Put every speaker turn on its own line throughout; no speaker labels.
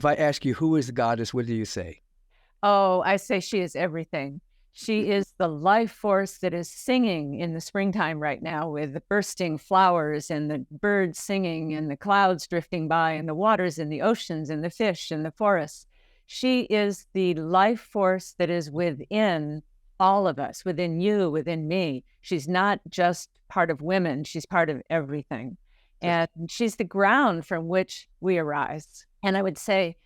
If I ask you who is the goddess, what do you say?
Oh, I say she is everything. She is the life force that is singing in the springtime right now, with the bursting flowers and the birds singing and the clouds drifting by and the waters and the oceans and the fish and the forests. She is the life force that is within all of us, within you, within me. She's not just part of women. She's part of everything. And she's the ground from which we arise. And I would say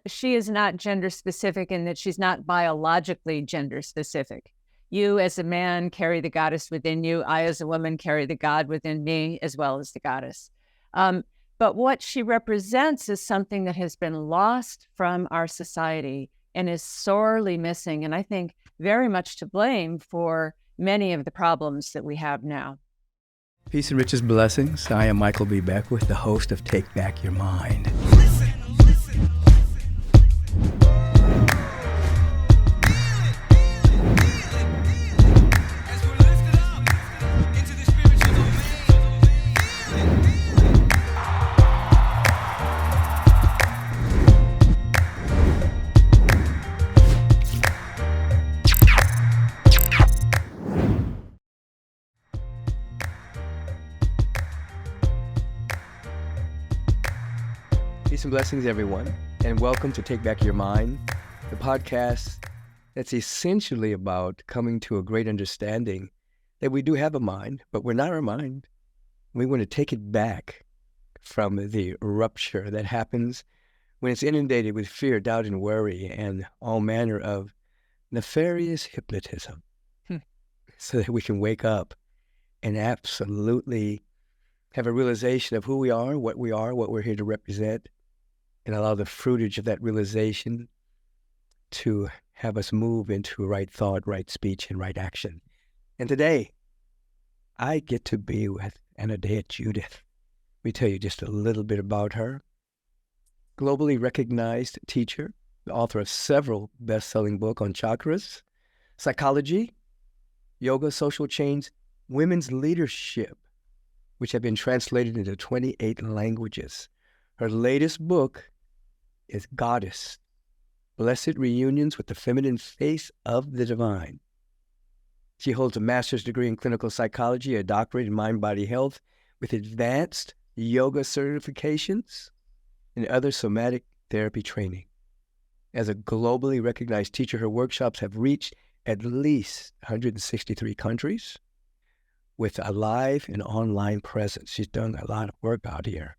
she is not gender specific in that she's not biologically gender specific. You as a man carry the goddess within you. I as a woman carry the god within me as well as the goddess. But what she represents is something that has been lost from our society and is sorely missing, and I think very much to blame for many of the problems that we have now.
Peace and riches blessings. I am Michael B. Beckwith, the host of Take Back Your Mind. Peace and blessings, everyone, and welcome to Take Back Your Mind, the podcast that's essentially about coming to a great understanding that we do have a mind, but we're not our mind. We want to take it back from the rupture that happens when it's inundated with fear, doubt, and worry, and all manner of nefarious hypnotism, so that we can wake up and absolutely have a realization of who we are, what we're here to represent, and allow the fruitage of that realization to have us move into right thought, right speech, and right action. And today, I get to be with Anodea Judith. Let me tell you just a little bit about her. Globally recognized teacher, the author of several best-selling books on chakras, psychology, yoga, social change, women's leadership, which have been translated into 28 languages. Her latest book is Goddess, Blessed Reunions with the Feminine Face of the Divine. She holds a master's degree in clinical psychology, a doctorate in mind-body health with advanced yoga certifications and other somatic therapy training. As a globally recognized teacher, her workshops have reached at least 163 countries with a live and online presence. She's done a lot of work out here.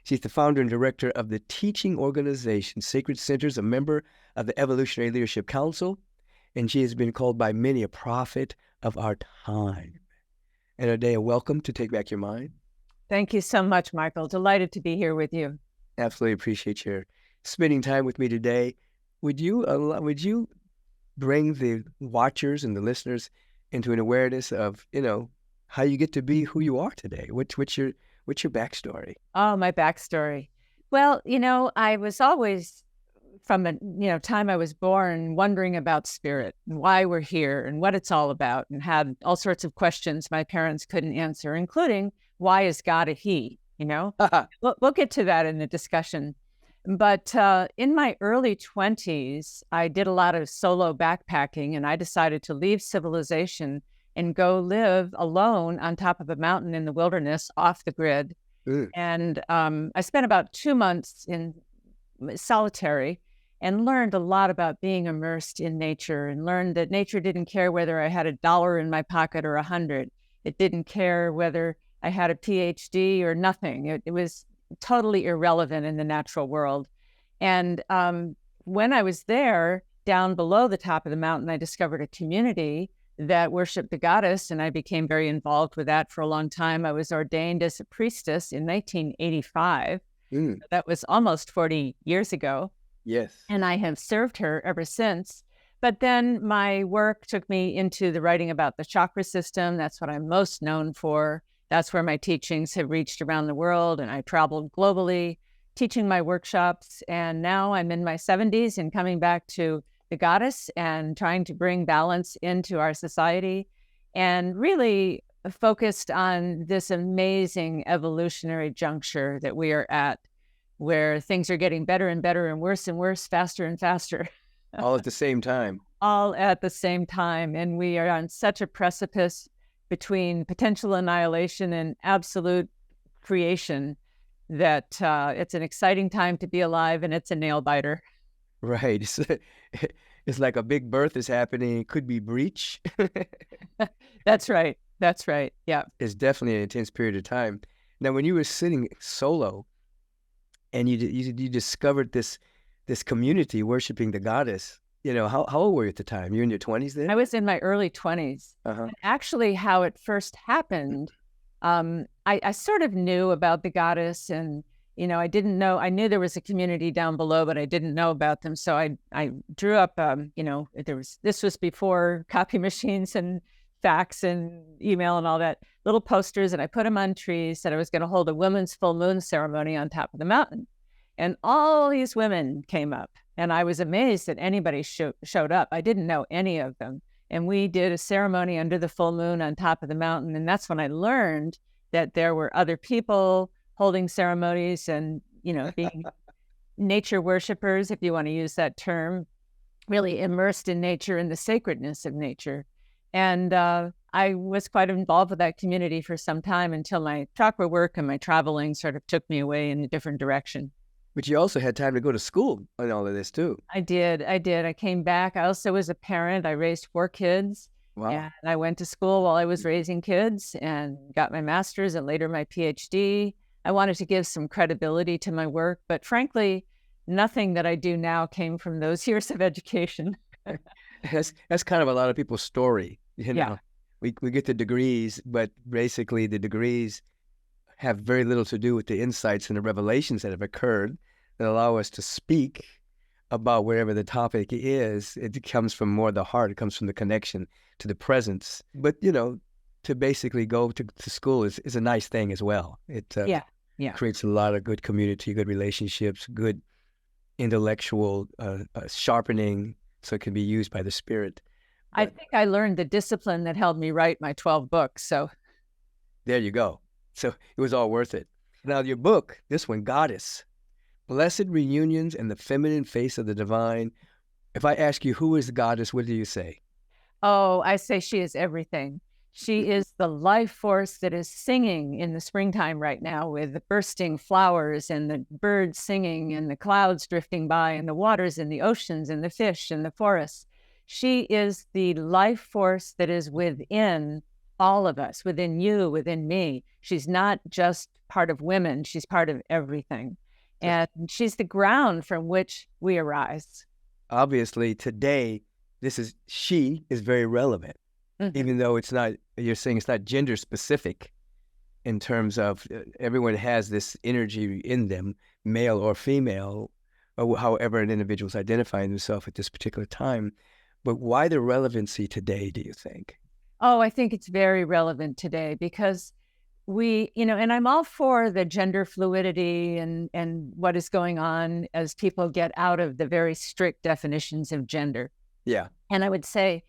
She's the founder and director of the teaching organization Sacred Centers, a member of the Evolutionary Leadership Council, and she has been called by many a prophet of our time. Anodea, welcome to Take Back Your Mind.
Thank you so much, Michael. Delighted to be here with you.
Absolutely appreciate your spending time with me today. Would you bring the watchers and the listeners into an awareness of, how you get to be who you are today? What's your backstory?
Oh, my backstory. Well, I was always, from the time I was born, wondering about spirit and why we're here and what it's all about, and had all sorts of questions my parents couldn't answer, including why is God a he? We'll get to that in the discussion. But in my early 20s, I did a lot of solo backpacking, and I decided to leave civilization and go live alone on top of a mountain in the wilderness, off the grid. And I spent about 2 months in solitary and learned a lot about being immersed in nature, and learned that nature didn't care whether I had $1 in my pocket or 100. It didn't care whether I had a PhD or nothing. It was totally irrelevant in the natural world. And when I was there, down below the top of the mountain, I discovered a community that worshiped the goddess, and I became very involved with that for a long time. I was ordained as a priestess in 1985. That was almost 40 years ago.
Yes.
And I have served her ever since. But then my work took me into the writing about the chakra system. That's what I'm most known for. That's where my teachings have reached around the world, and I traveled globally teaching my workshops. And now I'm in my 70s and coming back to the goddess and trying to bring balance into our society, and really focused on this amazing evolutionary juncture that we are at, where things are getting better and better and worse, faster and faster.
All at the same time.
All at the same time. And we are on such a precipice between potential annihilation and absolute creation that it's an exciting time to be alive, and it's a nail biter.
Right. It's like a big birth is happening. It could be breach.
That's right. That's right. Yeah.
It's definitely an intense period of time. Now, when you were sitting solo and you discovered this community worshiping the goddess, how old were you at the time? You in your 20s then?
I was in my early 20s.
Uh-huh.
And actually, how it first happened, I sort of knew about the goddess, and I didn't know. I knew there was a community down below, but I didn't know about them. So I drew up. This was before copy machines and fax and email and all that, little posters, and I put them on trees. Said I was going to hold a women's full moon ceremony on top of the mountain, and all these women came up, and I was amazed that anybody showed up. I didn't know any of them. And we did a ceremony under the full moon on top of the mountain. And that's when I learned that there were other people holding ceremonies and, being nature worshipers, if you want to use that term, really immersed in nature and the sacredness of nature. And I was quite involved with that community for some time until my chakra work and my traveling sort of took me away in a different direction.
But you also had time to go to school and all of this too.
I did. I came back. I also was a parent. I raised 4 kids.
Wow.
And I went to school while I was raising kids and got my master's and later my PhD. I wanted to give some credibility to my work, but frankly, nothing that I do now came from those years of education.
That's kind of a lot of people's story.
Yeah.
We get the degrees, but basically the degrees have very little to do with the insights and the revelations that have occurred that allow us to speak about wherever the topic is. It comes from more the heart. It comes from the connection to the presence. But, to basically go to school is a nice thing as well. It creates a lot of good community, good relationships, good intellectual sharpening, so it can be used by the spirit.
I think I learned the discipline that helped me write my 12 books. So
there you go. So it was all worth it. Now, your book, this one, Goddess, Blessed Reunions and the Feminine Face of the Divine. If I ask you who is the goddess, what do you say?
Oh, I say she is everything. She is the life force that is singing in the springtime right now, with the bursting flowers and the birds singing and the clouds drifting by and the waters and the oceans and the fish and the forests. She is the life force that is within all of us, within you, within me. She's not just part of women. She's part of everything. And she's the ground from which we arise. Obviously,
today, she is very relevant, even though you're saying it's not gender specific in terms of everyone has this energy in them, male or female, or however an individual's identifying themselves at this particular time. But why the relevancy today, do you think?
Oh, I think it's very relevant today because and I'm all for the gender fluidity and what is going on as people get out of the very strict definitions of gender.
Yeah.
And I would say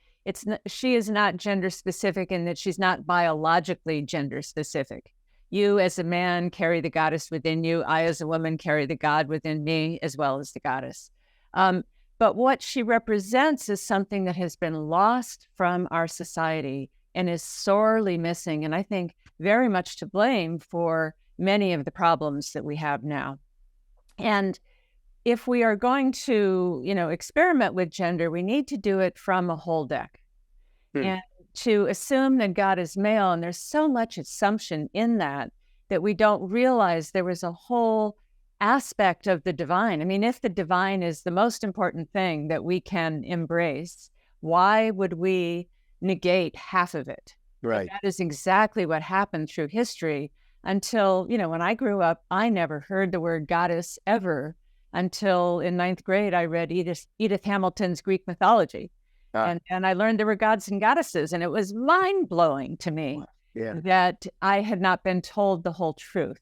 she is not gender specific in that she's not biologically gender specific. You as a man carry the goddess within you. I as a woman carry the god within me as well as the goddess. But what she represents is something that has been lost from our society and is sorely missing, and I think very much to blame for many of the problems that we have now. And if we are going to, experiment with gender, we need to do it from a whole deck. And to assume that God is male, and there's so much assumption in that we don't realize there was a whole aspect of the divine. I mean, if the divine is the most important thing that we can embrace, why would we negate half of it?
Right.
And that is exactly what happened through history until, when I grew up, I never heard the word goddess ever until in 9th grade, I read Edith Hamilton's Greek mythology. And I learned there were gods and goddesses, and it was mind-blowing to me that I had not been told the whole truth.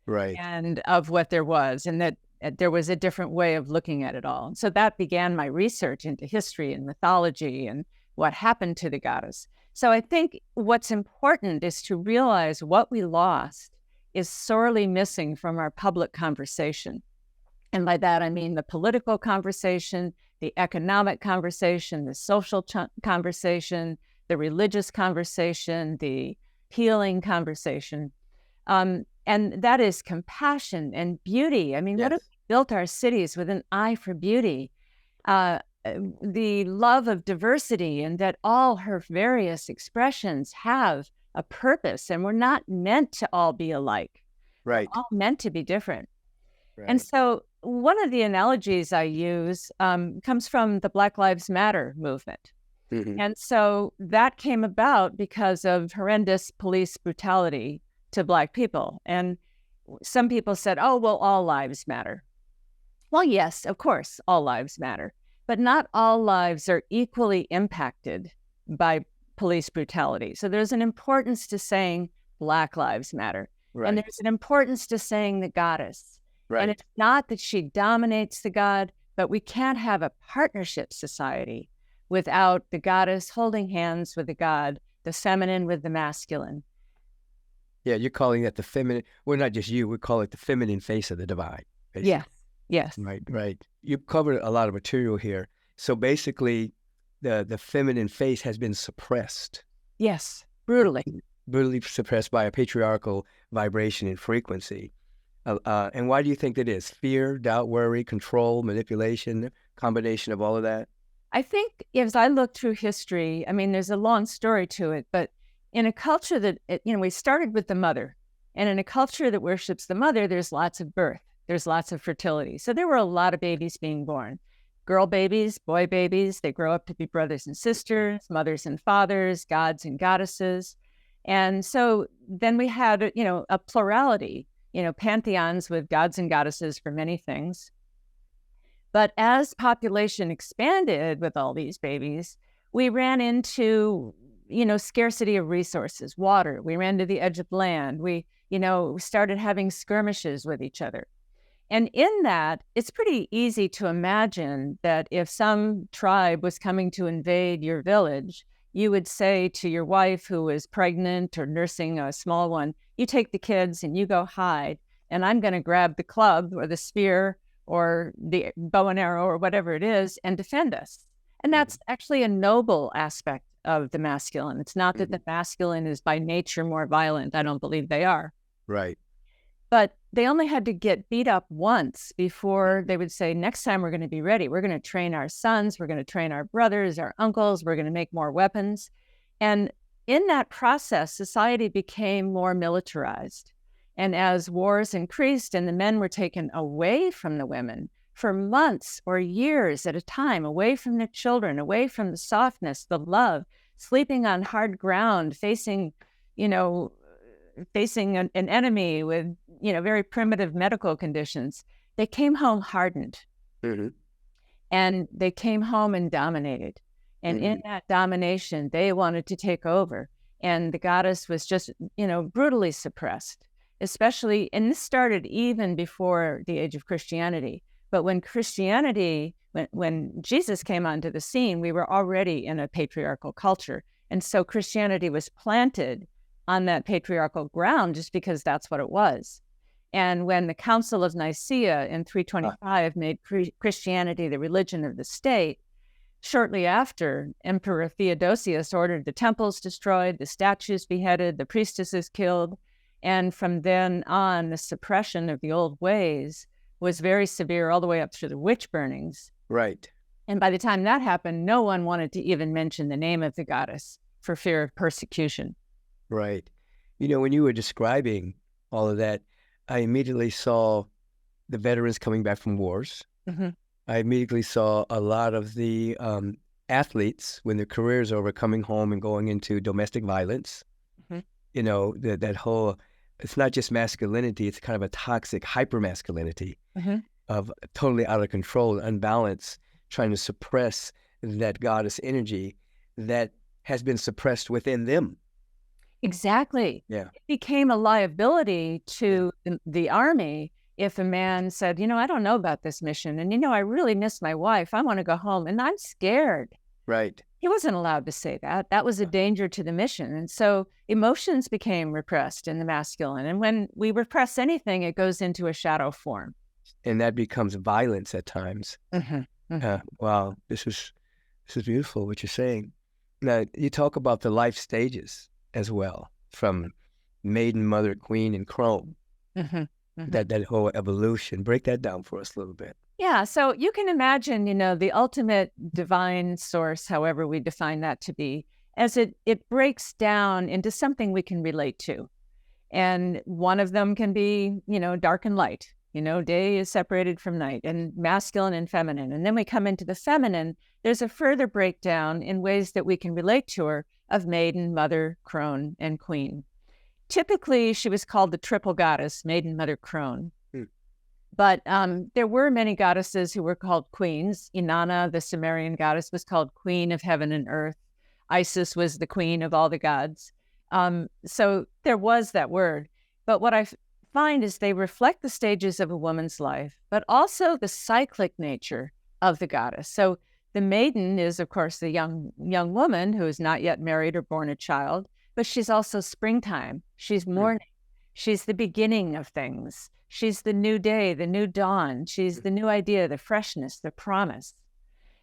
Right.
And of what there was, and that there was a different way of looking at it all. So that began my research into history and mythology and what happened to the goddess. So I think what's important is to realize what we lost is sorely missing from our public conversation. And by that, I mean the political conversation, the economic conversation, the social conversation, the religious conversation, the healing conversation. And that is compassion and beauty. I mean, what if we built our cities with an eye for beauty? The love of diversity, and that all her various expressions have a purpose, and we're not meant to all be alike.
Right.
We're all meant to be different.
Right.
And so one of the analogies I use comes from the Black Lives Matter movement.
Mm-hmm.
And so that came about because of horrendous police brutality to Black people. And some people said, oh, well, all lives matter. Well, yes, of course, all lives matter. But not all lives are equally impacted by police brutality. So there's an importance to saying Black Lives Matter.
Right.
And there's an importance to saying the goddess.
Right.
And it's not that she dominates the god, but we can't have a partnership society without the goddess holding hands with the god, the feminine with the masculine.
Yeah, you're calling that the feminine. Well, not just you. We call it the feminine face of the divine. Basically.
Yes. Yes.
Right. Right. You covered a lot of material here. So basically, the feminine face has been suppressed.
Yes. Brutally.
Brutally suppressed by a patriarchal vibration and frequency. And why do you think that is? Fear, doubt, worry, control, manipulation, combination of all of that?
I think as I look through history, I mean, there's a long story to it, but in a culture that, we started with the mother, and in a culture that worships the mother, there's lots of birth, there's lots of fertility. So there were a lot of babies being born. Girl babies, boy babies, they grow up to be brothers and sisters, mothers and fathers, gods and goddesses. And so then we had, a plurality, pantheons with gods and goddesses for many things. But as population expanded with all these babies, we ran into, scarcity of resources, water. We ran to the edge of land. We, started having skirmishes with each other. And in that, it's pretty easy to imagine that if some tribe was coming to invade your village, you would say to your wife who is pregnant or nursing a small one, you take the kids and you go hide, and I'm going to grab the club or the spear or the bow and arrow or whatever it is and defend us. And that's actually a noble aspect of the masculine. It's not that the masculine is by nature more violent. I don't believe they are.
Right.
But they only had to get beat up once before they would say, next time we're going to be ready. We're going to train our sons. We're going to train our brothers, our uncles. We're going to make more weapons. And in that process, society became more militarized. And as wars increased and the men were taken away from the women for months or years at a time, away from their children, away from the softness, the love, sleeping on hard ground, facing an enemy with, very primitive medical conditions, they came home hardened.
Mm-hmm.
And they came home and dominated. And in that domination, they wanted to take over. And the goddess was just, brutally suppressed, especially, and this started even before the age of Christianity. But when Jesus came onto the scene, we were already in a patriarchal culture. And so Christianity was planted on that patriarchal ground just because that's what it was. And when the Council of Nicaea in 325 made Christianity the religion of the state, shortly after, Emperor Theodosius ordered the temples destroyed, the statues beheaded, the priestesses killed. And from then on, the suppression of the old ways was very severe all the way up through the witch burnings.
Right.
And by the time that happened, no one wanted to even mention the name of the goddess for fear of persecution.
Right. When you were describing all of that, I immediately saw the veterans coming back from wars.
Mm-hmm.
I immediately saw a lot of the athletes, when their career's over, coming home and going into domestic violence. Mm-hmm. That whole, it's not just masculinity, it's kind of a toxic hyper-masculinity of totally out of control, unbalanced, trying to suppress that goddess energy that has been suppressed within them.
Exactly.
Yeah.
It became a liability to the army if a man said, I don't know about this mission. And, I really miss my wife. I want to go home and I'm scared.
Right.
He wasn't allowed to say that. That was a danger to the mission. And so emotions became repressed in the masculine. And when we repress anything, it goes into a shadow form.
and that becomes violence at times. Wow, this is beautiful what you're saying. Now, you talk about the life stages as well, from Maiden, Mother, Queen, and Crone. That whole evolution. Break that down for us a little bit.
Yeah, so you can imagine, the ultimate divine source, however we define that to be, as it breaks down into something we can relate to. And one of them can be, dark and light. Day is separated from night, and masculine and feminine. And then we come into the feminine. There's a further breakdown in ways that we can relate to her of Maiden, Mother, Crone, and Queen. Typically, she was called the triple goddess, Maiden, Mother, Crone. But there were many goddesses who were called queens. Inanna, the Sumerian goddess, was called Queen of Heaven and Earth. Isis was the queen of all the gods. So there was that word. But what I find is they reflect the stages of a woman's life, but also the cyclic nature of the goddess. So the maiden is, of course, the young woman who is not yet married or born a child, but she's also springtime. She's morning. She's the beginning of things. She's the new day, the new dawn. She's the new idea, the freshness, the promise.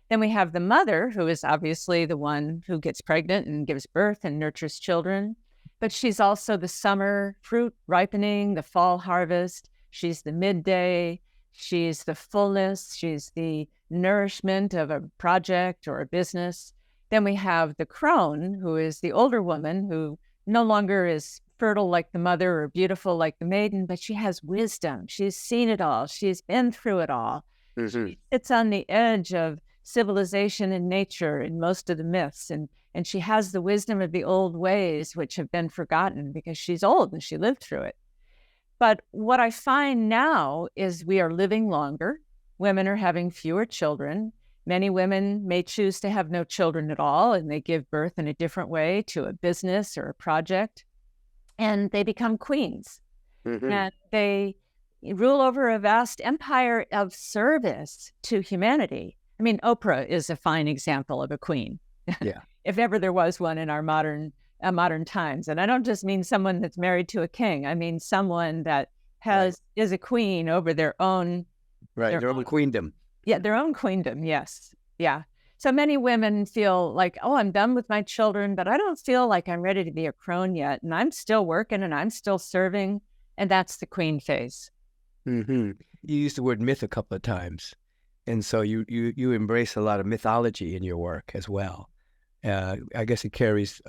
Then we have the mother, who is obviously the one who gets pregnant and gives birth and nurtures children. But she's also the summer fruit ripening, the fall harvest. She's the midday. She's the fullness. She's the nourishment of a project or a business. Then we have the crone, who is the older woman who no longer is fertile like the mother or beautiful like the maiden, but she has wisdom. She's seen it all. She's been through it all. She sits on the edge of civilization and nature in most of the myths, and she has the wisdom of the old ways, which have been forgotten because she's old and she lived through it. But what I find now is we are living longer. Women are having fewer children. Many women may choose to have no children at all, and they give birth in a different way to a business or a project. And they become queens. And they rule over a vast empire of service to humanity. I mean, Oprah is a fine example of a queen.
Yeah.
If ever there was one in our modern times. And I don't just mean someone that's married to a king. I mean someone that is a queen over their own...
Their own queendom.
Yeah, their own queendom, yes. Yeah. So many women feel like, oh, I'm done with my children, but I don't feel like I'm ready to be a crone yet. And I'm still working and I'm still serving. And that's the queen phase.
You used the word myth a couple of times. And so you embrace a lot of mythology in your work as well. I guess it carries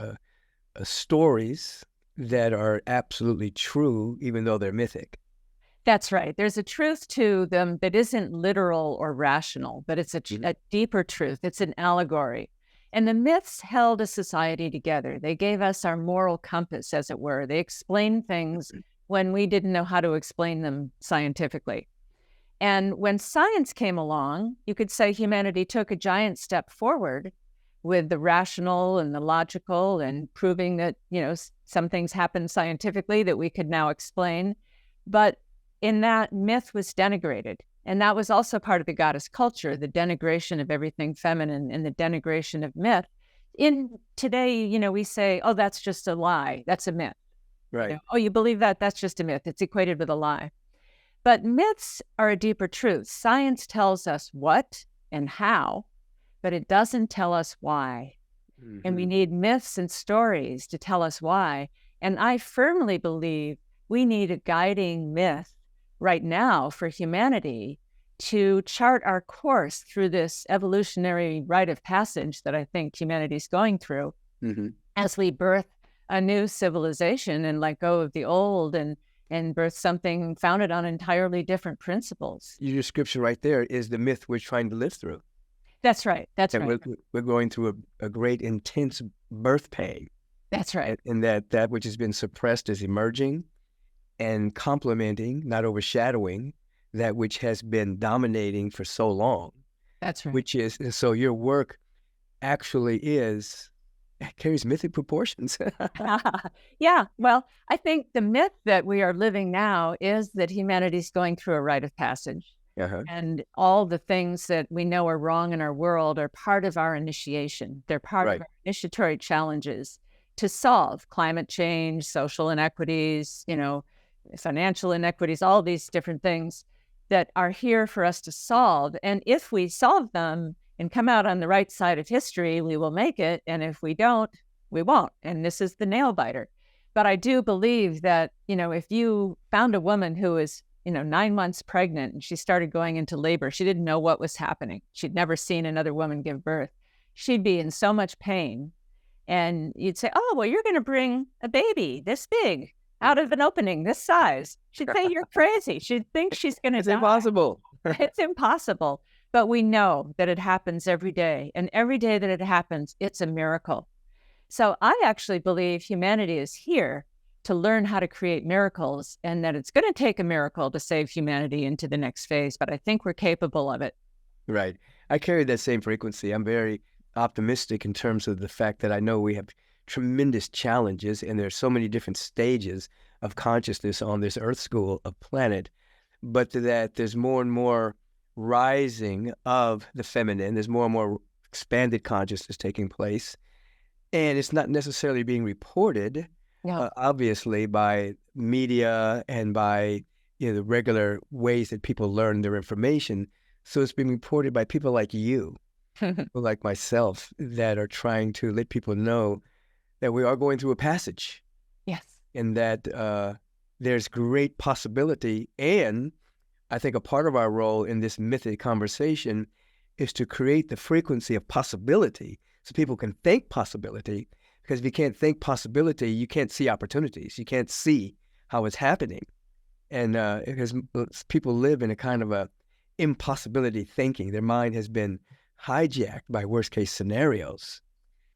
stories that are absolutely true, even though they're mythic.
That's right. There's a truth to them that isn't literal or rational, but it's a deeper truth. It's an allegory. And the myths held a society together. They gave us our moral compass, as it were. They explained things when we didn't know how to explain them scientifically. And when science came along, you could say humanity took a giant step forward with the rational and the logical and proving that, some things happen scientifically that we could now explain. But in that, myth was denigrated. And that was also part of the goddess culture, the denigration of everything feminine and the denigration of myth. In today, we say, oh, that's just a lie. That's a myth.
Right.
Oh, you believe that? That's just a myth. It's equated with a lie. But myths are a deeper truth. Science tells us what and how, but it doesn't tell us why. And we need myths and stories to tell us why. And I firmly believe we need a guiding myth right now for humanity to chart our course through this evolutionary rite of passage that I think humanity is going through as we birth a new civilization and let go of the old and birth something founded on entirely different principles.
Your description right there is the myth we're trying to live through.
That's right. That's right.
We're going through a great intense birth pain.
That's right.
And that which has been suppressed is emerging and complementing, not overshadowing, that which has been dominating for so long.
That's right.
Which is, so your work actually carries mythic proportions.
Yeah. Well, I think the myth that we are living now is that humanity's going through a rite of passage. And all the things that we know are wrong in our world are part of our initiation. They're part of our initiatory challenges to solve climate change, social inequities, financial inequities, all these different things. that are here for us to solve. And if we solve them and come out on the right side of history, we will make it. And if we don't, we won't. And this is the nail biter. But I do believe that, if you found a woman who is, 9 months pregnant and she started going into labor, she didn't know what was happening. She'd never seen another woman give birth. She'd be in so much pain. And you'd say, oh, well, you're going to bring a baby this big out of an opening this size. She'd say, you're crazy. She'd think she's going to die.
It's impossible.
It's impossible. But we know that it happens every day. And every day that it happens, it's a miracle. So I actually believe humanity is here to learn how to create miracles, and that it's going to take a miracle to save humanity into the next phase. But I think we're capable of it.
Right. I carry that same frequency. I'm very optimistic in terms of the fact that I know we have tremendous challenges, and there's so many different stages of consciousness on this Earth school of planet, but that there's more and more rising of the feminine. There's more and more expanded consciousness taking place, and it's not necessarily being reported, obviously, by media and by the regular ways that people learn their information. So it's being reported by people like you, people like myself, that are trying to let people know that we are going through a passage.
Yes.
And that there's great possibility. And I think a part of our role in this mythic conversation is to create the frequency of possibility so people can think possibility. Because if you can't think possibility, you can't see opportunities. You can't see how it's happening. And because people live in a kind of a impossibility thinking. Their mind has been hijacked by worst case scenarios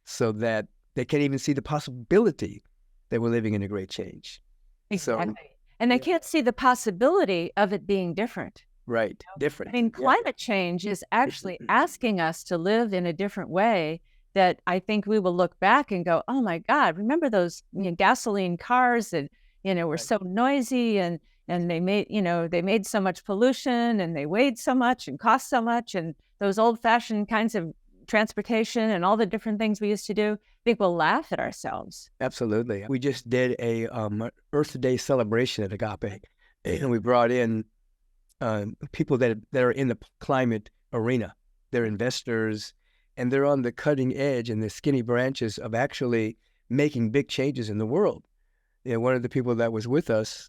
so that they can't even see the possibility that we're living in a great change.
Exactly. And they can't see the possibility of it being different.
Right. Different.
I mean, climate change is actually asking us to live in a different way that I think we will look back and go, oh my God, remember those gasoline cars that, were so noisy and they made so much pollution and they weighed so much and cost so much, and those old fashioned kinds of transportation and all the different things we used to do. I think we'll laugh at ourselves.
Absolutely. We just did a Earth Day celebration at Agape, and we brought in people that are in the climate arena. They're investors, and they're on the cutting edge and the skinny branches of actually making big changes in the world. One of the people that was with us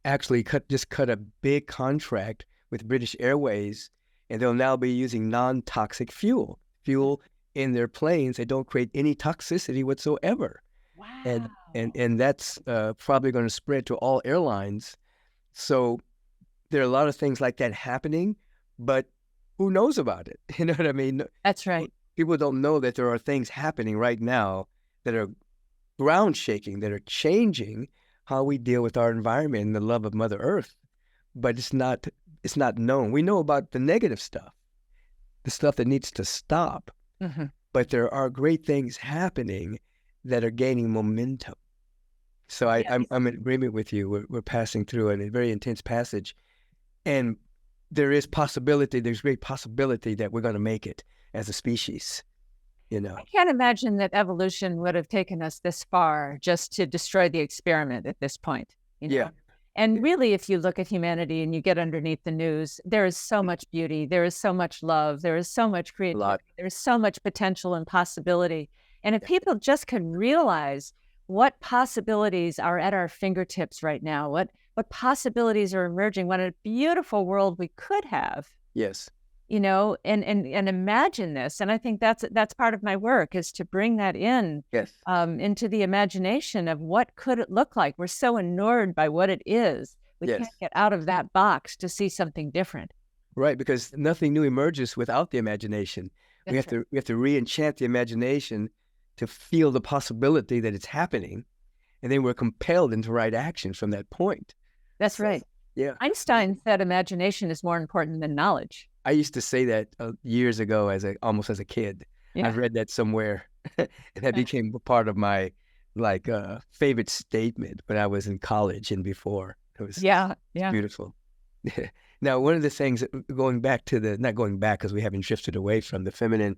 actually cut a big contract with British Airways, and they'll now be using non-toxic fuel in their planes that don't create any toxicity whatsoever.
Wow.
And that's probably going to spread to all airlines. So there are a lot of things like that happening, but who knows about it? You know what I mean?
That's right.
People don't know that there are things happening right now that are ground shaking, that are changing how we deal with our environment and the love of Mother Earth. But it's not known. We know about the negative stuff, the stuff that needs to stop.
Mm-hmm.
But there are great things happening that are gaining momentum. So I'm in agreement with you. We're passing through a very intense passage, and there's great possibility that we're going to make it as a species.
I can't imagine that evolution would have taken us this far just to destroy the experiment at this point.
Yeah.
And really, if you look at humanity and you get underneath the news, there is so much beauty, there is so much love, there is so much creativity, there's so much potential and possibility. And if people just can realize what possibilities are at our fingertips right now, what possibilities are emerging, what a beautiful world we could have.
Yes.
And imagine this. And I think that's part of my work, is to bring that in, into the imagination of what could it look like. We're so inured by what it is. We can't get out of that box to see something different.
Right, because nothing new emerges without the imagination. We have to re-enchant the imagination to feel the possibility that it's happening, and then we're compelled into right action from that point.
That's right.
Yeah.
Einstein said imagination is more important than knowledge.
I used to say that years ago almost as a kid. Yeah. I've read that somewhere, and that became part of my favorite statement when I was in college and before. It was beautiful. Now, one of the things, not going back because we haven't shifted away from the feminine,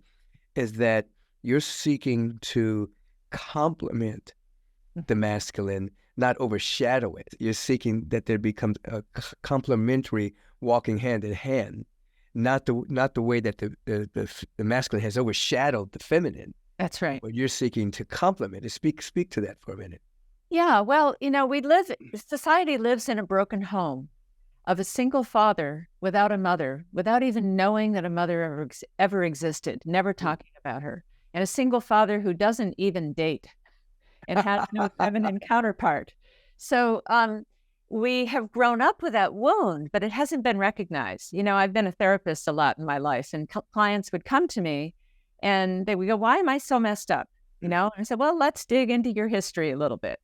is that you're seeking to complement the masculine, not overshadow it. You're seeking that there becomes a complementary walking hand in hand, not the way that the masculine has overshadowed the feminine.
That's right.
But you're seeking to complement it. Speak to that for a minute.
Yeah, well, society lives in a broken home of a single father without a mother, without even knowing that a mother ever existed, never talking about her, and a single father who doesn't even date and has no feminine counterpart. So we have grown up with that wound, but it hasn't been recognized. I've been a therapist a lot in my life, and clients would come to me and they would go, "Why am I so messed up?" And I said, "Well, let's dig into your history a little bit."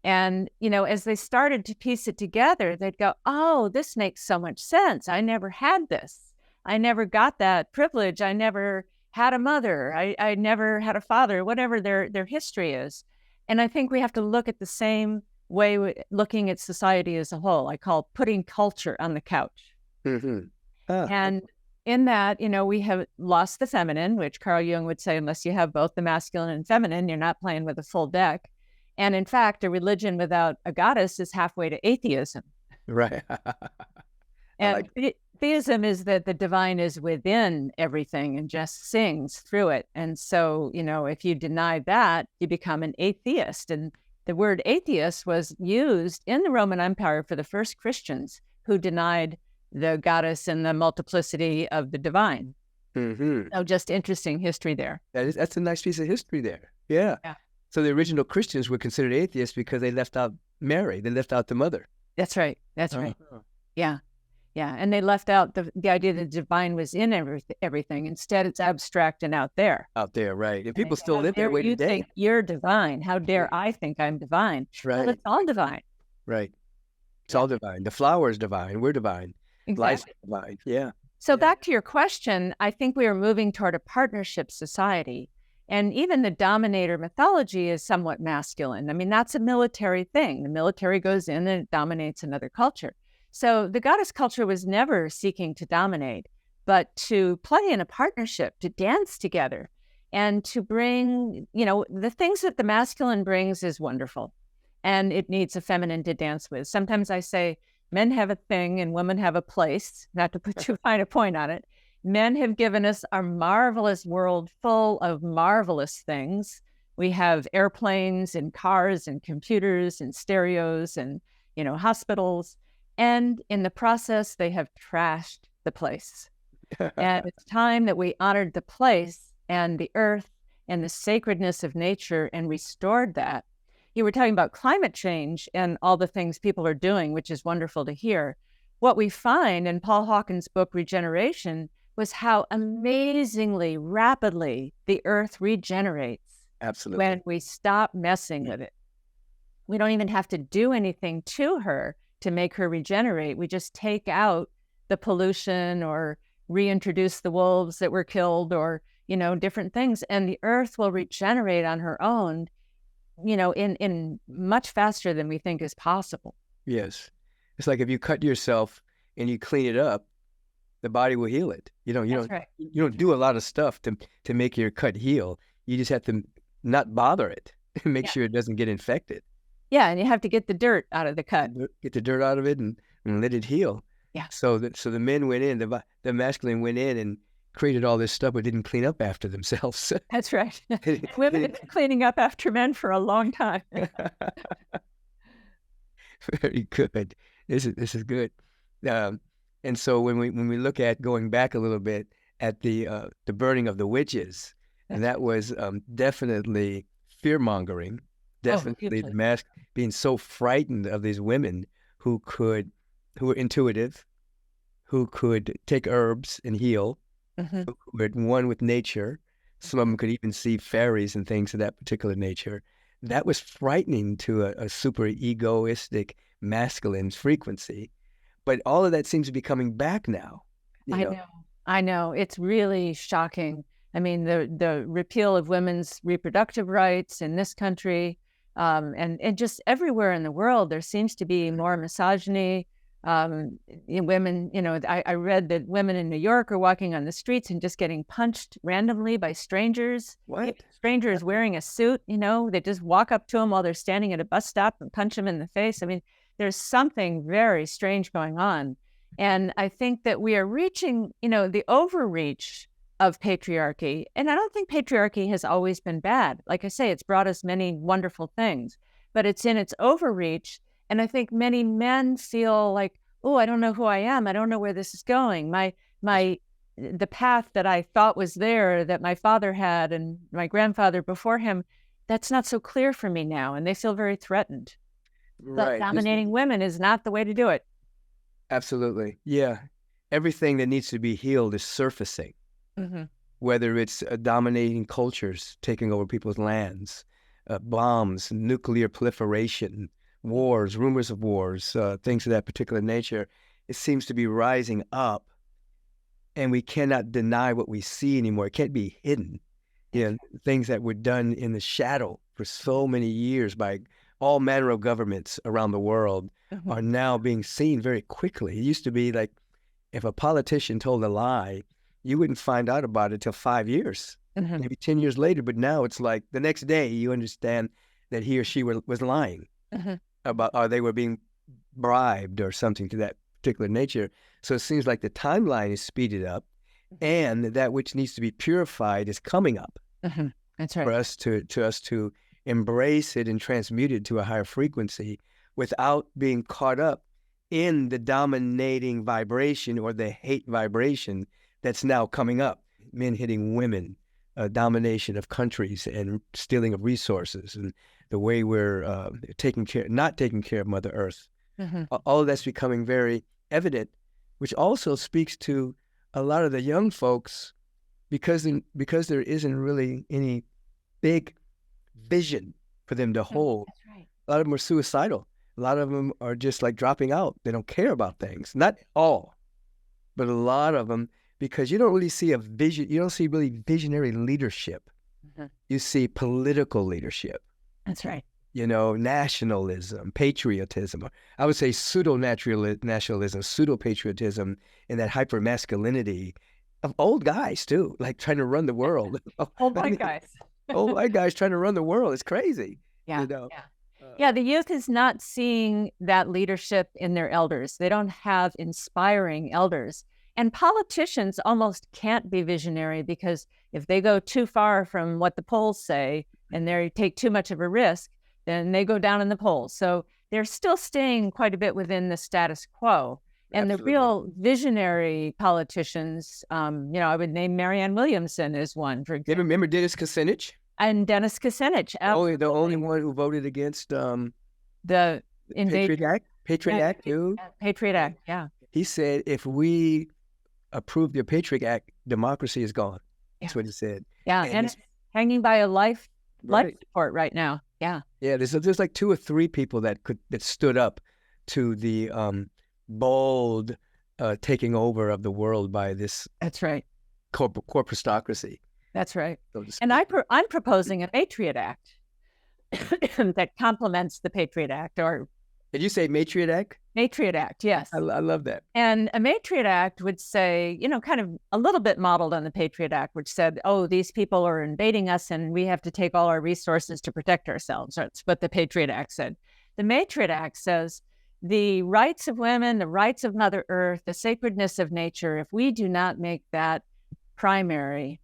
And, as they started to piece it together, they'd go, "Oh, this makes so much sense. I never had this. I never got that privilege. I never had a mother. I never had a father," whatever their history is. And I think we have to look at the same way looking at society as a whole. I call putting culture on the couch.
Mm-hmm.
And in that, we have lost the feminine, which Carl Jung would say, unless you have both the masculine and feminine, you're not playing with a full deck. And in fact, a religion without a goddess is halfway to atheism.
Right.
And theism is that the divine is within everything and just sings through it. And so, if you deny that, you become an atheist. And the word atheist was used in the Roman Empire for the first Christians who denied the goddess and the multiplicity of the divine.
Mm-hmm.
So just interesting history there.
That's a nice piece of history there. Yeah. So the original Christians were considered atheists because they left out Mary. They left out the mother.
That's right. That's right. Yeah. Yeah. And they left out the idea that the divine was in everything. Instead, it's abstract and out there.
Out there, right. And people still live that way
you
today.
You think you're divine. How dare I think I'm divine?
Right.
Well, it's all divine.
Right. It's all divine. The flower is divine. We're divine.
Exactly.
Life's divine. Yeah.
So back to your question, I think we are moving toward a partnership society. And even the dominator mythology is somewhat masculine. I mean, that's a military thing. The military goes in and it dominates another culture. So the goddess culture was never seeking to dominate, but to play in a partnership, to dance together, and to bring, the things that the masculine brings is wonderful. And it needs a feminine to dance with. Sometimes I say men have a thing and women have a place, not to put too fine a point on it. Men have given us a marvelous world full of marvelous things. We have airplanes and cars and computers and stereos and, hospitals. And in the process, they have trashed the place. And it's time that we honored the place and the earth and the sacredness of nature and restored that. You were talking about climate change and all the things people are doing, which is wonderful to hear. What we find in Paul Hawken's book, Regeneration, was how amazingly rapidly the earth regenerates.
Absolutely.
When we stop messing with it. We don't even have to do anything to her to make her regenerate. We just take out the pollution or reintroduce the wolves that were killed or, different things. And the earth will regenerate on her own, in much faster than we think is possible.
Yes. It's like if you cut yourself and you clean it up, the body will heal it. You don't do a lot of stuff to make your cut heal. You just have to not bother it and make sure it doesn't get infected.
Yeah, and you have to get the dirt out of the cut.
Get the dirt out of it and let it heal.
Yeah.
So the men went in, the masculine went in and created all this stuff but didn't clean up after themselves.
That's right. Women have been cleaning up after men for a long time.
Very good. This is good. And so when we look at going back a little bit at the burning of the witches, and that was definitely fear mongering. Definitely the mask being so frightened of these women who were intuitive, who could take herbs and heal, who were one with nature. Some of them could even see fairies and things of that particular nature. That was frightening to a super egoistic masculine frequency. But all of that seems to be coming back now.
I know. It's really shocking. I mean, the repeal of women's reproductive rights in this country, and just everywhere in the world, there seems to be more misogyny, Women, I read that women in New York are walking on the streets and just getting punched randomly by strangers.
What?
Strangers wearing a suit, they just walk up to them while they're standing at a bus stop and punch them in the face. I mean, there's something very strange going on. And I think that we are reaching, the overreach of patriarchy. And I don't think patriarchy has always been bad. Like I say, it's brought us many wonderful things, but it's in its overreach. And I think many men feel like, oh, I don't know who I am. I don't know where this is going. The path that I thought was there, that my father had and my grandfather before him, that's not so clear for me now. And they feel very threatened. But
Right.
dominating women is not the way to do it.
Absolutely. Yeah. Everything that needs to be healed is surfacing, whether it's dominating cultures, taking over people's lands, bombs, nuclear proliferation, wars, rumors of wars, things of that particular nature. It seems to be rising up, and we cannot deny what we see anymore. It can't be hidden. Things that were done in the shadow for so many years by all manner of governments around the world are now being seen very quickly. It used to be like if a politician told a lie, you wouldn't find out about it till 5 years, maybe 10 years later. But now it's like the next day you understand that he or she was lying about, or they were being bribed or something to that particular nature. So it seems like the timeline is speeded up, and that which needs to be purified is coming up.
That's right.
For us to embrace it and transmute it to a higher frequency without being caught up in the dominating vibration or the hate vibration that's now coming up. Men hitting women, domination of countries and stealing of resources, and the way we're not taking care of Mother Earth. All of that's becoming very evident, which also speaks to a lot of the young folks, because there isn't really any big vision for them to hold.
That's right.
A lot of them are suicidal. A lot of them are just like dropping out. They don't care about things. Not all, but a lot of them, because you don't really see a vision. You don't see really visionary leadership. You see political leadership.
That's right.
Nationalism, patriotism. I would say pseudo-nationalism, pseudo-patriotism, and that hyper-masculinity of old guys, too, like trying to run the world.
Old white guys.
Old white guys trying to run the world. It's crazy.
Yeah. Yeah, the youth is not seeing that leadership in their elders. They don't have inspiring elders. And politicians almost can't be visionary, because if they go too far from what the polls say and they take too much of a risk, then they go down in the polls. So they're still staying quite a bit within the status quo. And
Absolutely.
The real visionary politicians, I would name Marianne Williamson as one, for example.
Remember Dennis Kucinich?
And Dennis Kucinich.
The only one who voted against
the
Patriot Act. Patriot Act, too.
Patriot Act, yeah.
He said, if we approve the Patriot Act, democracy is gone. That's what he said.
Yeah, and it's hanging by a life support right now. Yeah.
Yeah, there's like 2 or 3 people that stood up to the bold taking over of the world by this.
That's right.
Corporatocracy.
That's right. And I'm proposing a Matriot Act that complements the Patriot Act. Or
did you say Matriot Act?
Matriot Act, yes.
I love that.
And a Matriot Act would say, kind of a little bit modeled on the Patriot Act, which said, oh, these people are invading us and we have to take all our resources to protect ourselves. That's what the Patriot Act said. The Matriot Act says the rights of women, the rights of Mother Earth, the sacredness of nature, if we do not make that primary,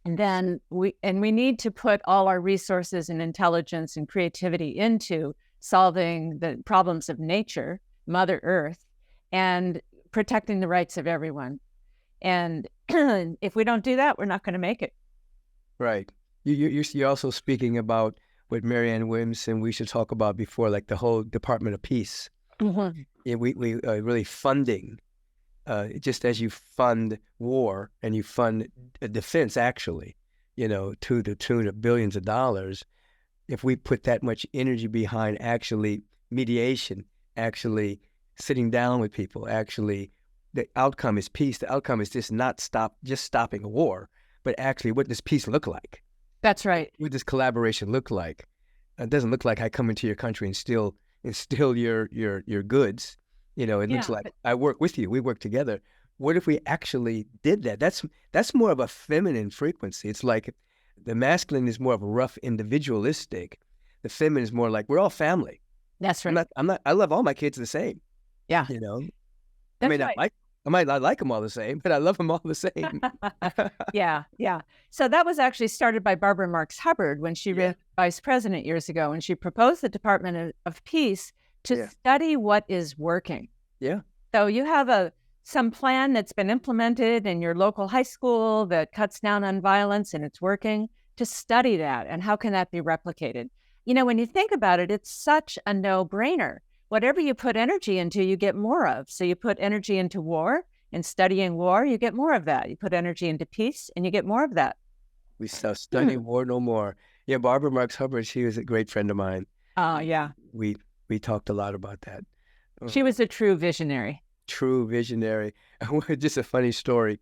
then we need to put all our resources and intelligence and creativity into solving the problems of nature, Mother Earth, and protecting the rights of everyone. And if we don't do that, we're not going to make it.
Right. You're also speaking about what Marianne Williamson we should talk about before, like the whole Department of Peace. Yeah, we really funding. Just as you fund war and you fund defense, actually, to the tune of billions of dollars, if we put that much energy behind actually mediation, actually sitting down with people, actually the outcome is peace. The outcome is just not stopping a war, but actually what does peace look like?
That's right.
What does collaboration look like? It doesn't look like I come into your country and steal your goods. It looks
Yeah.
like I work with you. We work together. What if we actually did that? That's more of a feminine frequency. It's like the masculine is more of a rough, individualistic. The feminine is more like we're all family.
That's
I'm
right.
not. I'm not. I love all my kids the same.
Yeah.
You know, I may
That's
not
right.
like. I might not like them all the same, but I love them all the same.
Yeah, yeah. So that was actually started by Barbara Marx Hubbard when she
Yeah.
ran vice president years ago, and she proposed the Department of Peace to
Yeah.
study what is working.
Yeah.
So you have some plan that's been implemented in your local high school that cuts down on violence and it's working, to study that and how can that be replicated. When you think about it, it's such a no-brainer. Whatever you put energy into, you get more of. So you put energy into war and studying war, you get more of that. You put energy into peace and you get more of that.
We shall study war no more. Yeah, Barbara Marx Hubbard, she was a great friend of mine.
Yeah.
We talked a lot about that.
She was a true visionary.
True visionary. Just a funny story.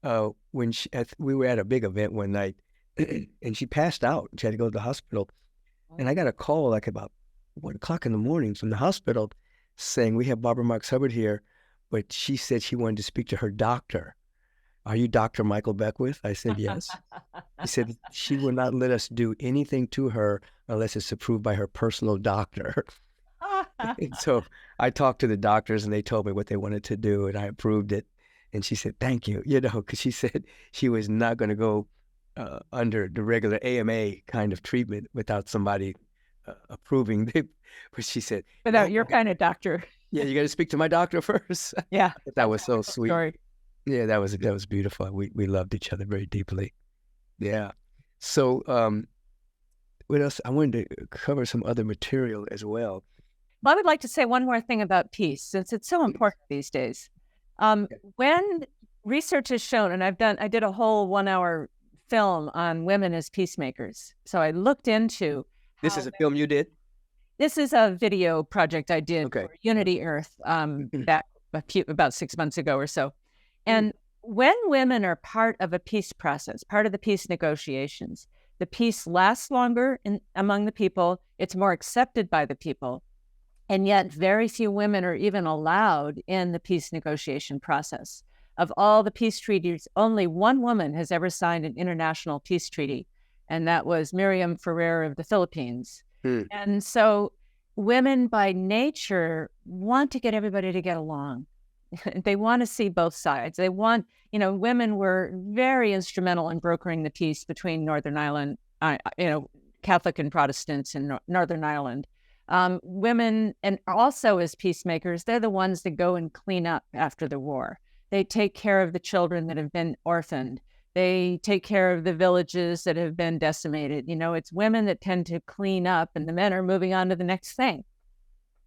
When we were at a big event one night, and she passed out. She had to go to the hospital, and I got a call like about 1:00 in the morning from the hospital saying, "We have Barbara Marx Hubbard here, but she said she wanted to speak to her doctor. Are you Dr. Michael Beckwith?" I said, "Yes." He said, "She will not let us do anything to her unless it's approved by her personal doctor." And so I talked to the doctors and they told me what they wanted to do and I approved it. And she said, "Thank you," because she said she was not going to go under the regular AMA kind of treatment without somebody approving it. But she said,
Without
"No,
your kind of doctor.
yeah, you got to speak to my doctor first."
Yeah.
That was so sweet.
Story.
Yeah, that was beautiful. We loved each other very deeply. Yeah. So what else? I wanted to cover some other material as well.
Well, I would like to say one more thing about peace, since it's so important these days. When research has shown, and I did a whole 1-hour film on women as peacemakers. So I looked into
This is a film you did?
This is a video project I did
Okay.
for Unity Earth back about 6 months ago or so. And when women are part of a peace process, part of the peace negotiations, the peace lasts longer among the people. It's more accepted by the people. And yet very few women are even allowed in the peace negotiation process. Of all the peace treaties, only one woman has ever signed an international peace treaty, and that was Miriam Ferrer of the Philippines. And so women by nature want to get everybody to get along. They want to see both sides. They want, women were very instrumental in brokering the peace between Northern Ireland, Catholic and Protestants in Northern Ireland. Women, and also as peacemakers, they're the ones that go and clean up after the war. They take care of the children that have been orphaned. They take care of the villages that have been decimated. It's women that tend to clean up, and the men are moving on to the next thing.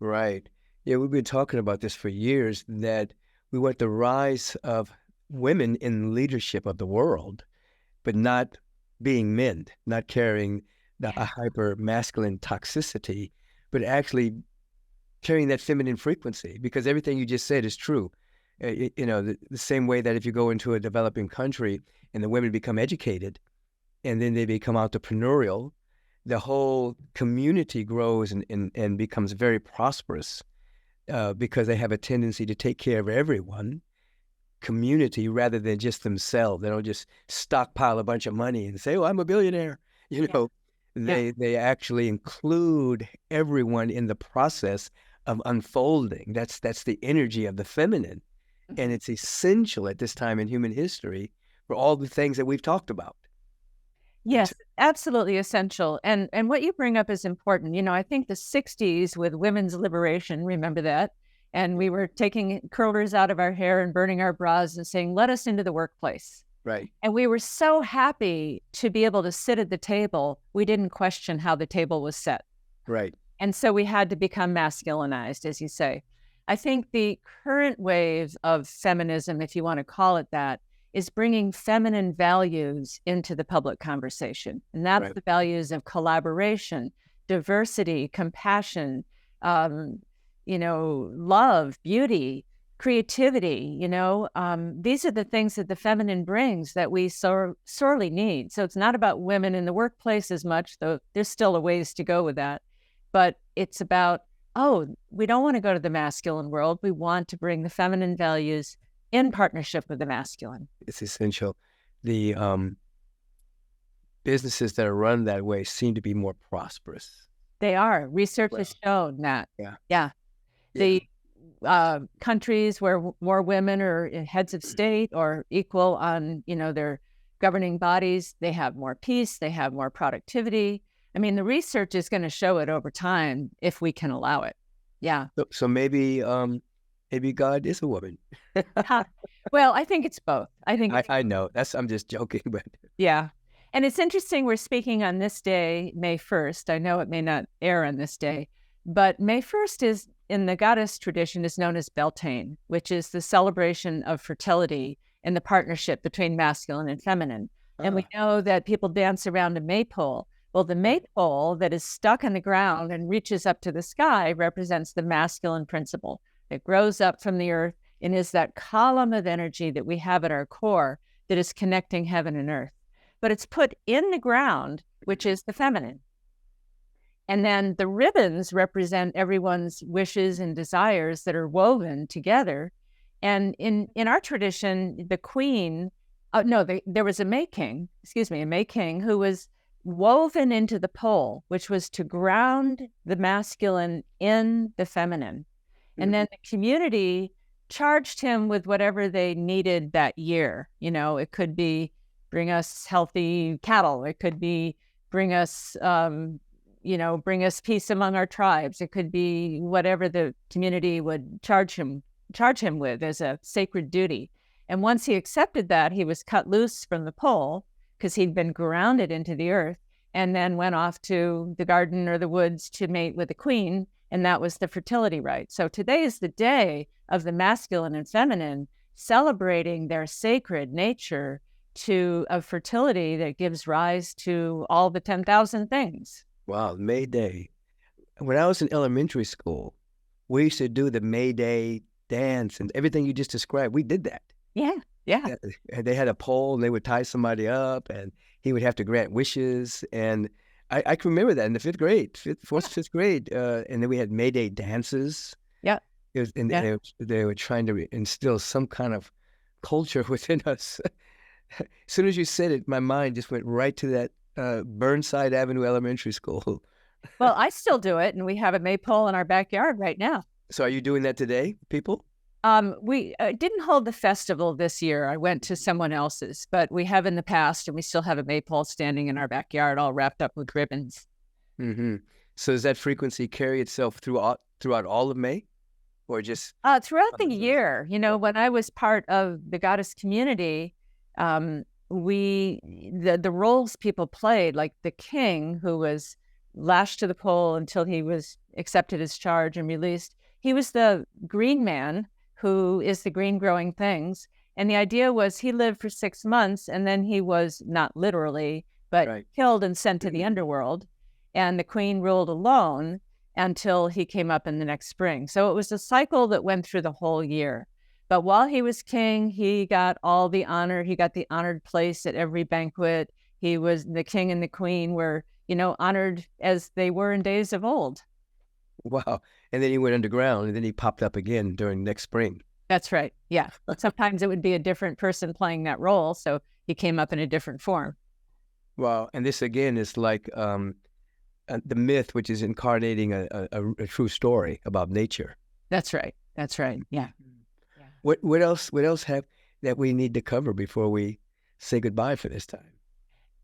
Right. Yeah, we've been talking about this for years, that we want the rise of women in leadership of the world, but not being men, not carrying a hyper masculine toxicity, but actually carrying that feminine frequency, because everything you just said is true. The same way that if you go into a developing country and the women become educated and then they become entrepreneurial, the whole community grows and becomes very prosperous because they have a tendency to take care of everyone, community, rather than just themselves. They don't just stockpile a bunch of money and say, "Oh, I'm a billionaire." They actually include everyone in the process of unfolding. That's the energy of the feminine. And it's essential at this time in human history for all the things that we've talked about.
Yes, absolutely essential. And what you bring up is important. I think the 60s with women's liberation, remember that? And we were taking curlers out of our hair and burning our bras and saying, "Let us into the workplace."
Right.
And we were so happy to be able to sit at the table. We didn't question how the table was set.
Right.
And so we had to become masculinized, as you say. I think the current wave of feminism, if you want to call it that, is bringing feminine values into the public conversation. And that's the values of collaboration, diversity, compassion, love, beauty, creativity. These are the things that the feminine brings that we so sorely need. So it's not about women in the workplace as much, though there's still a ways to go with that. But it's about oh, we don't want to go to the masculine world. We want to bring the feminine values in partnership with the masculine.
It's essential. The businesses that are run that way seem to be more prosperous.
They are. Research has shown that.
Yeah.
Yeah. The countries where more women are heads of state or equal on, their governing bodies, they have more peace, they have more productivity. I mean, the research is going to show it over time if we can allow it. Yeah.
So maybe God is a woman.
Well, I think it's both.
I know. I'm just joking, but
yeah. And it's interesting, we're speaking on this day, May 1st. I know it may not air on this day, but May 1st is, in the goddess tradition, is known as Beltaine, which is the celebration of fertility and the partnership between masculine and feminine. And we know that people dance around a maypole. Well, the maypole that is stuck on the ground and reaches up to the sky represents the masculine principle. It grows up from the earth and is that column of energy that we have at our core that is connecting heaven and earth. But it's put in the ground, which is the feminine. And then the ribbons represent everyone's wishes and desires that are woven together. And in our tradition, the queen, there was a May King who was woven into the pole, which was to ground the masculine in the feminine. And then the community charged him with whatever they needed that year. It could be bring us healthy cattle. It could be bring us peace among our tribes. It could be whatever the community would charge him with as a sacred duty. And once he accepted that, he was cut loose from the pole because he'd been grounded into the earth, and then went off to the garden or the woods to mate with the queen. And that was the fertility rite. So today is the day of the masculine and feminine celebrating their sacred nature of fertility that gives rise to all the 10,000 things.
Wow, May Day. When I was in elementary school, we used to do the May Day dance and everything you just described. We did that.
Yeah.
And they had a pole and they would tie somebody up and he would have to grant wishes. And I can remember that in the fifth grade. And then we had May Day dances.
Yeah.
They were trying to instill some kind of culture within us. As soon as you said it, my mind just went right to that Burnside Avenue Elementary School.
Well, I still do it, and we have a maypole in our backyard right now.
So are you doing that today, people?
We didn't hold the festival this year. I went to someone else's, but we have in the past, and we still have a maypole standing in our backyard all wrapped up with ribbons.
Mm-hmm. So does that frequency carry itself throughout all of May? Or just
throughout the year? When I was part of the goddess community, the roles people played, like the king who was lashed to the pole until he was accepted his charge and released. He was the green man who is the green growing things. And the idea was he lived for 6 months and then he was not literally, but killed and sent to the underworld. And the queen ruled alone until he came up in the next spring. So it was a cycle that went through the whole year. But while he was king, he got all the honor. He got the honored place at every banquet. He was the king and the queen were, honored as they were in days of old.
Wow. And then he went underground and then he popped up again during next spring.
That's right. Yeah. Sometimes it would be a different person playing that role. So he came up in a different form.
Wow. And this again is like the myth, which is incarnating a true story about nature.
That's right. Yeah.
What else have that we need to cover before we say goodbye for this time?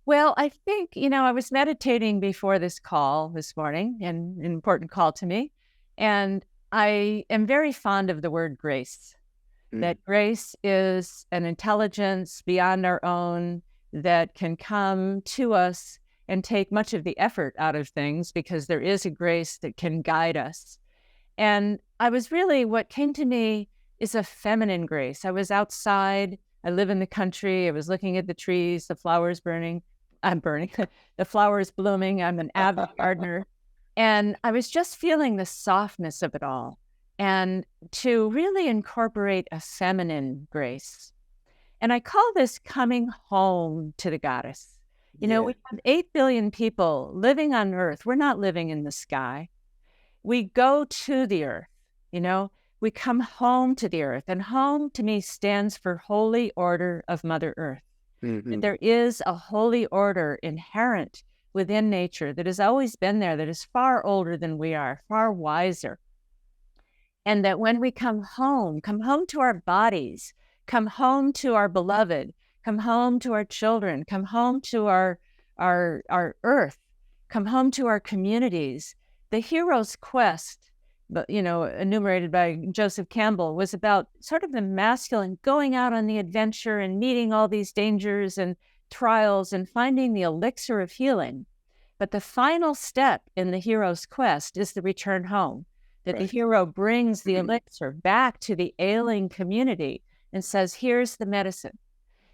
Well, I think, I was meditating before this call this morning, and an important call to me. And I am very fond of the word grace, that grace is an intelligence beyond our own that can come to us and take much of the effort out of things because there is a grace that can guide us. And what came to me is a feminine grace. I was outside. I live in the country. I was looking at the trees, the flowers burning. The flowers blooming. I'm an avid gardener. And I was just feeling the softness of it all and to really incorporate a feminine grace. And I call this coming home to the goddess. We have 8 billion people living on Earth. We're not living in the sky. we go to the earth, we come home to the earth. And home to me stands for holy order of Mother Earth.
Mm-hmm.
There is a holy order inherent within nature that has always been there, that is far older than we are, far wiser. And that when we come home to our bodies, come home to our beloved, come home to our children, come home to our earth, come home to our communities. The hero's quest, enumerated by Joseph Campbell, was about sort of the masculine going out on the adventure and meeting all these dangers and trials and finding the elixir of healing. But the final step in the hero's quest is the return home, that the hero brings the elixir back to the ailing community and says, here's the medicine.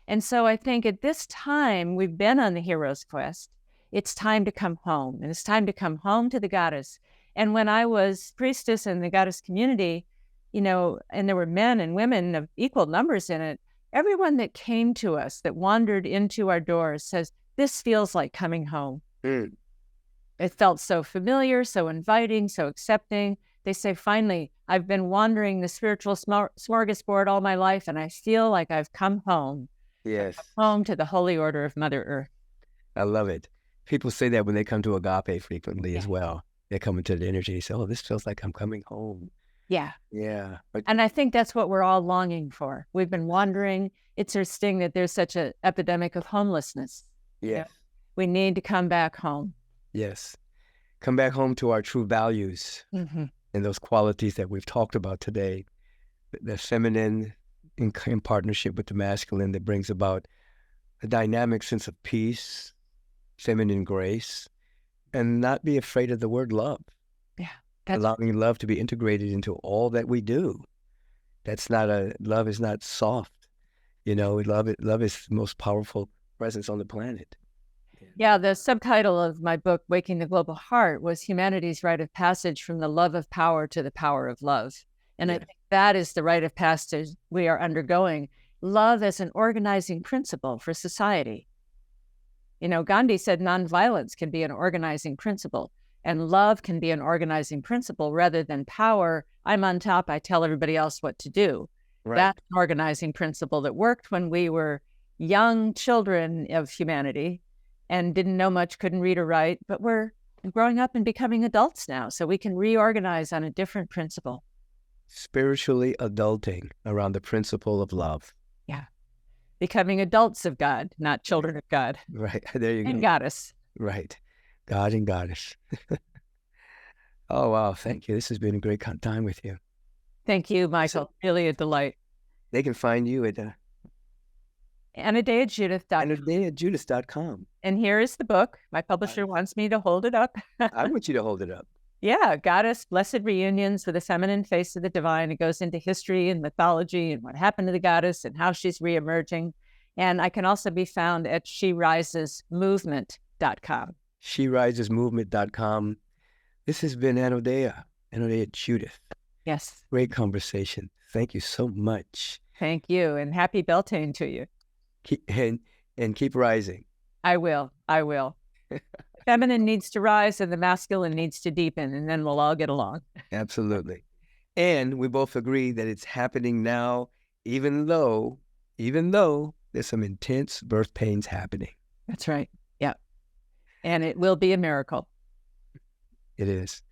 And so I think at this time we've been on the hero's quest, it's time to come home, and it's time to come home to the goddess. And when I was priestess in the goddess community, and there were men and women of equal numbers in it, everyone that came to us, that wandered into our doors, says, this feels like coming home. It felt so familiar, so inviting, so accepting. They say, finally, I've been wandering the spiritual smorgasbord all my life, and I feel like I've come home.
Yes.
Home to the holy order of Mother Earth.
I love it. People say that when they come to Agape frequently as well. They come into the energy and say, oh, this feels like I'm coming home.
Yeah.
Yeah.
And I think that's what we're all longing for. We've been wandering. It's our sting that there's such an epidemic of homelessness.
Yes.
We need to come back home.
Yes. Come back home to our true values and those qualities that we've talked about today. The feminine in partnership with the masculine that brings about a dynamic sense of peace, feminine grace, and not be afraid of the word love.
Yeah.
Allowing love to be integrated into all that we do. Love is not soft. Love is the most powerful presence on the planet.
Yeah, the subtitle of my book, Waking the Global Heart, was Humanity's Rite of Passage from the Love of Power to the Power of Love. And I think that is the rite of passage we are undergoing. Love as an organizing principle for society. Gandhi said nonviolence can be an organizing principle, and love can be an organizing principle rather than power. I'm on top, I tell everybody else what to do. Right. That's an organizing principle that worked when we were young children of humanity and didn't know much, couldn't read or write, but we're growing up and becoming adults now, so we can reorganize on a different principle.
Spiritually adulting around the principle of love.
Yeah. Becoming adults of God, not children of God.
Right. There you go.
And goddess.
Right. God and goddess. Oh, wow. Thank you. This has been a great time with you.
Thank you, Michael. Really a delight.
They can find you at
AnodeaJudith.com.
AnodeaJudith.com.
And here is the book. My publisher wants me to hold it up.
I want you to hold it up.
Yeah, Goddess, Blessed Reunions with the Feminine Face of the Divine. It goes into history and mythology and what happened to the goddess and how she's reemerging. And I can also be found at SheRisesMovement.com.
SheRisesMovement.com. This has been Anodea Judith.
Yes.
Great conversation. Thank you so much.
Thank you. And happy Beltaine to you.
Keep rising.
I will. Feminine needs to rise and the masculine needs to deepen, and then we'll all get along.
Absolutely. And we both agree that it's happening now, even though there's some intense birth pains happening.
That's right. Yeah. And it will be a miracle.
It is.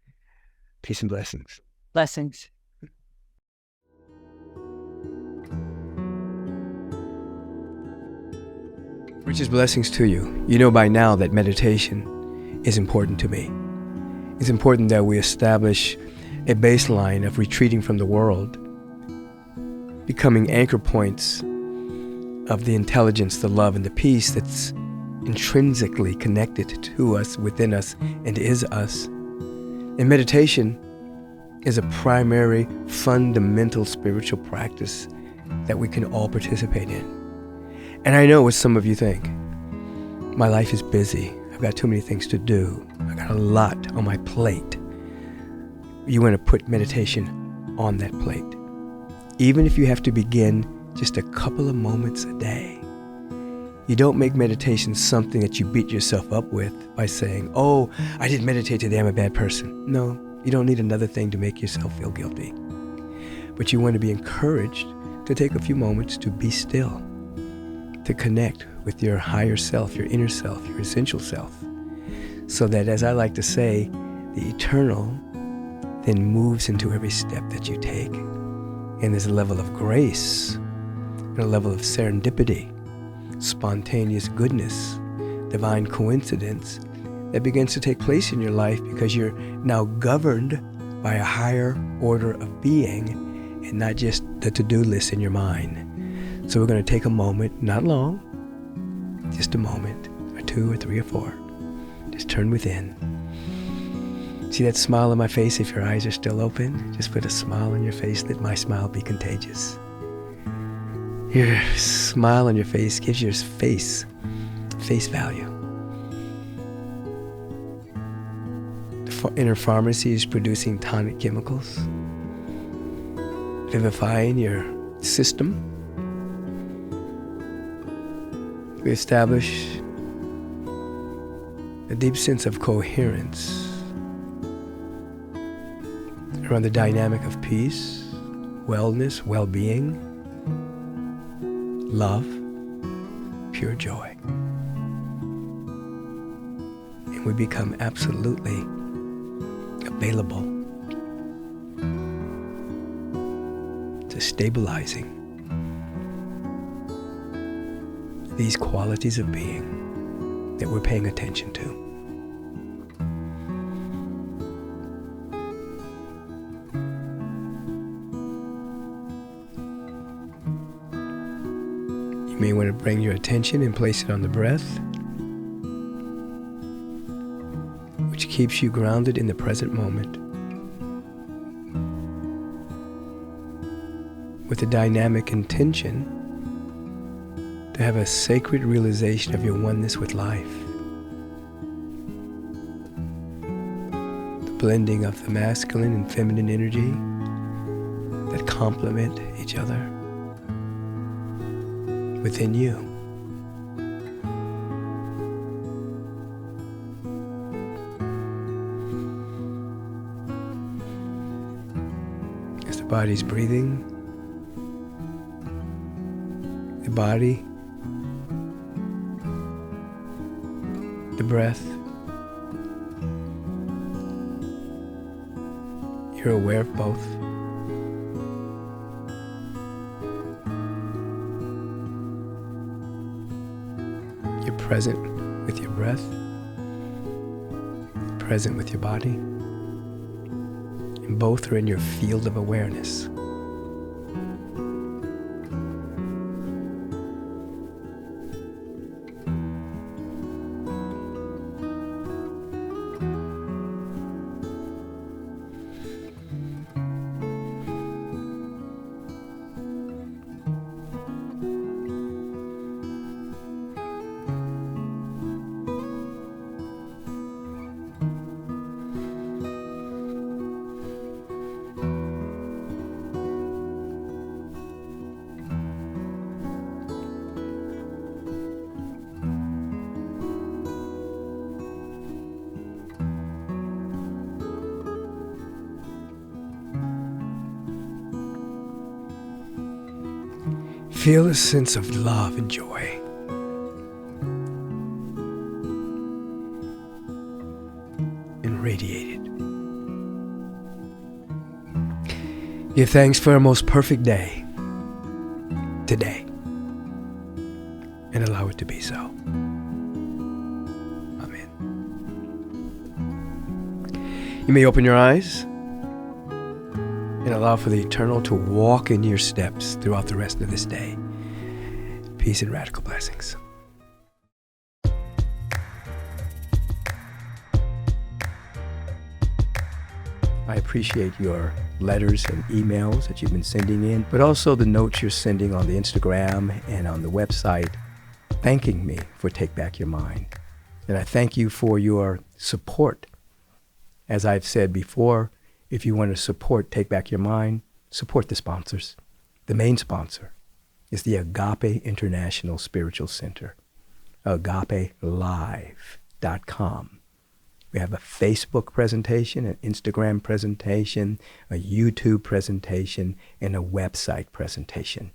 Peace and blessings.
Blessings.
Richest blessings to you. You know by now that meditation is important to me. It's important that we establish a baseline of retreating from the world, becoming anchor points of the intelligence, the love, and the peace that's intrinsically connected to us, within us, and is us. And meditation is a primary, fundamental spiritual practice that we can all participate in. And I know what some of you think. My life is busy. I've got too many things to do. I got a lot on my plate. You want to put meditation on that plate. Even if you have to begin just a couple of moments a day. You don't make meditation something that you beat yourself up with by saying, oh, I didn't meditate today, I'm a bad person. No, You don't need another thing to make yourself feel guilty. But you want to be encouraged to take a few moments to be still, to connect with your higher self, your inner self, your essential self, so that, as I like to say, the eternal then moves into every step that you take. And there's a level of grace, and a level of serendipity, spontaneous goodness, divine coincidence that begins to take place in your life because you're now governed by a higher order of being and not just the to-do list in your mind. So we're going to take a moment, not long, just a moment, or 2 or 3 or 4. Just turn within. See that smile on my face? If your eyes are still open, just put a smile on your face. Let my smile be contagious. Your smile on your face gives your face value. The inner pharmacy is producing tonic chemicals, vivifying your system. We establish a deep sense of coherence around the dynamic of peace, wellness, well-being, love, pure joy. And we become absolutely available to stabilizing these qualities of being that we're paying attention to. You may want to bring your attention and place it on the breath, which keeps you grounded in the present moment, with a dynamic intention to have a sacred realization of your oneness with life. The blending of the masculine and feminine energy that complement each other within you. As the body's breathing, the body, the breath, you're aware of both. You're present with your breath, present with your body, and both are in your field of awareness. Feel a sense of love and joy. And radiate it. Give thanks for a most perfect day today. And allow it to be so. Amen. You may open your eyes and allow for the eternal to walk in your steps throughout the rest of this day. Peace and radical blessings. I appreciate your letters and emails that you've been sending in, but also the notes you're sending on the Instagram and on the website, thanking me for Take Back Your Mind. And I thank you for your support. As I've said before, if you want to support Take Back Your Mind, support the sponsors. The main sponsor is the Agape International Spiritual Center, agapelive.com. We have a Facebook presentation, an Instagram presentation, a YouTube presentation, and a website presentation.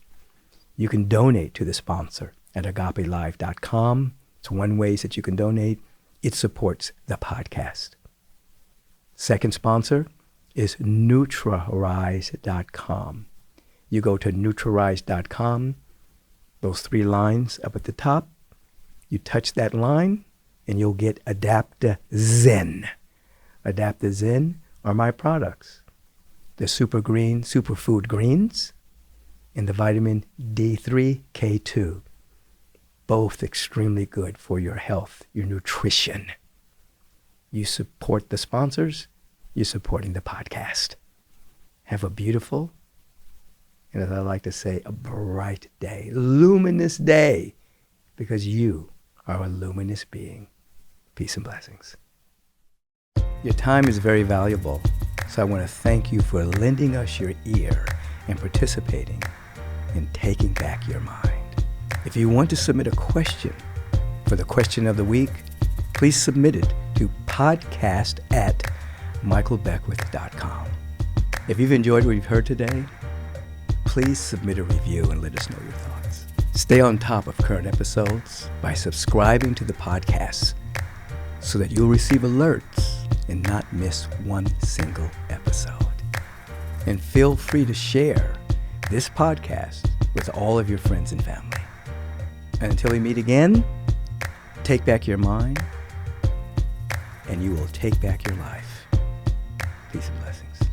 You can donate to the sponsor at agapelive.com. It's one way that you can donate. It supports the podcast. Second sponsor is Nutrarise.com. You go to Nutrarise.com, those 3 lines up at the top, you touch that line, and you'll get Adaptozen. Adaptozen are my products. The Super Green Superfood Greens and the vitamin D3, K2. Both extremely good for your health, your nutrition. You support the sponsors, you're supporting the podcast. Have a beautiful, and as I like to say, a bright day, luminous day, because you are a luminous being. Peace and blessings. Your time is very valuable, so I want to thank you for lending us your ear and participating in taking back your mind. If you want to submit a question for the question of the week, please submit it to podcast@michaelbeckwith.com. If you've enjoyed what you've heard today, please submit a review and let us know your thoughts. Stay on top of current episodes by subscribing to the podcast so that you'll receive alerts and not miss one single episode. And feel free to share this podcast with all of your friends and family. And until we meet again, take back your mind, and you will take back your life. Peace and blessings.